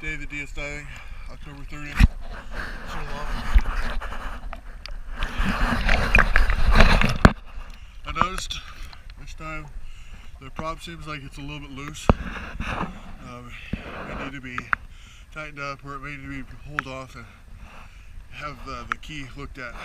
Day of the DS diving, October 30th. I noticed this time the prop seems like it's a little bit loose. It may need to be tightened up, or it may need to be pulled off and have the key looked at.